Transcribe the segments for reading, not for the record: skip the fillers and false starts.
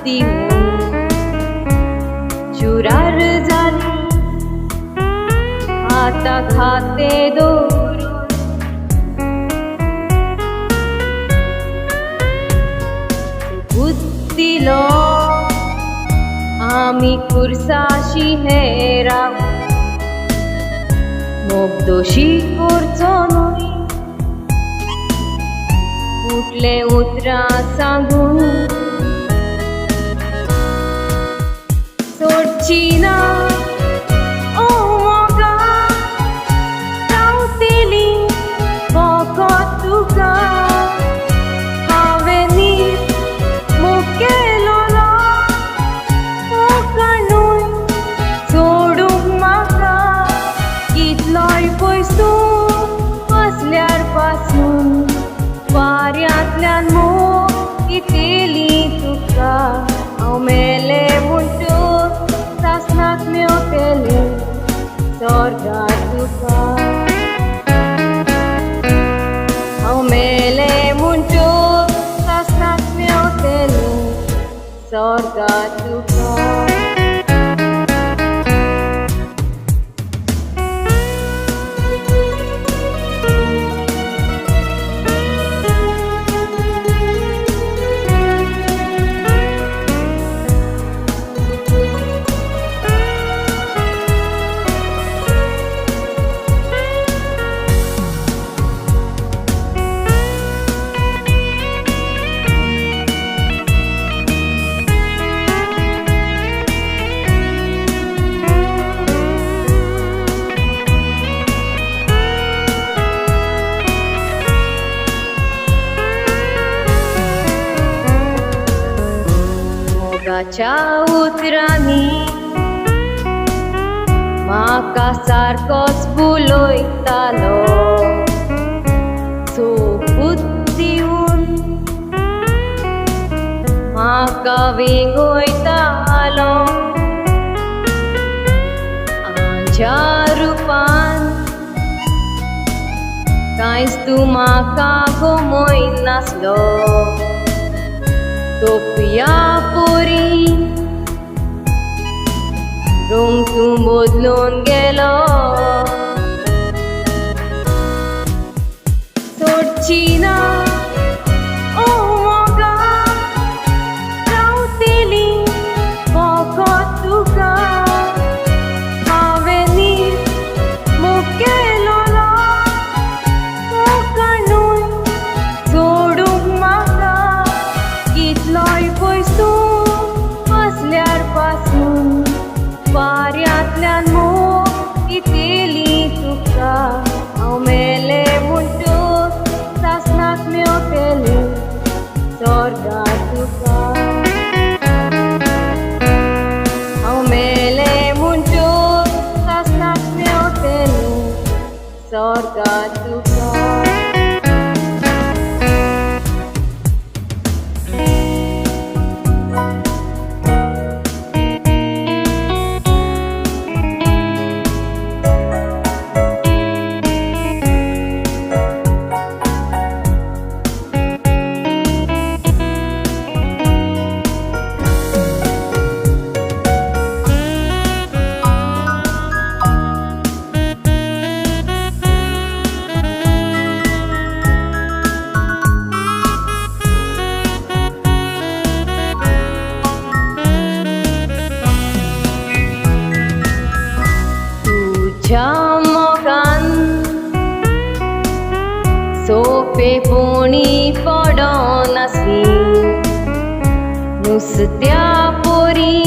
दिवून चुरार झाली आता खाते दोरून बुद्धिलो आमी खुर्साशी हेरा मोग दोशी करचो न्हय उठले उतरां सांगून सोडची ना ओ मोगा रावतली फकत तुका हांवें नीट मोग केलोलो न्हय सोडूंक म्हाका कितलोय पयस तूं असल्यार पासून वाऱ्यांतल्यान मोग घेतली तुका हांव मेले म्हणटूच सासणाक मेवतले स्वर्गांत तुका हांव मेले म्हणटूच सासणाक मेवतले स्वर्गांत तुका मोगाच्या उतरांनी म्हाका सारकोच बुलयतालो सोपूत दिवून म्हाका विंगयतालो आमच्या रुपान कांयच तूं म्हाका गमयनासलो तोपया पोरी रंग तूं बदलून गेलो सोडची ना ओ मोगा रावतली फकत तुका हांवें नीट मोग केलोलो न्हय सोडूंक म्हाका कितलोय पयस तूं असल्यार पासून वाऱ्यांतल्यान मोग घेतली तुका हांव मेले म्हणटूच सासणाक मेवतले स्वर्गांत तुका हांव मेले म्हणटूच सासणाक मेवतले स्वर्गांत तुका मोगान सोंपेपणी पडोनासली नुस्त्या पोरी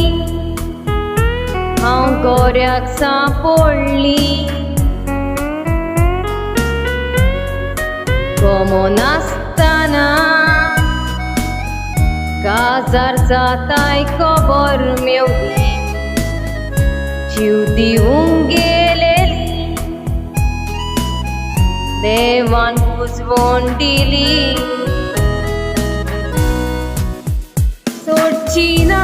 हांव गोऱ्याक सांपडली गमो नासतना काजार जाताय खबर मेवली जीव दिवूंक गेलेली देवान पुजवून दिली सोडची ना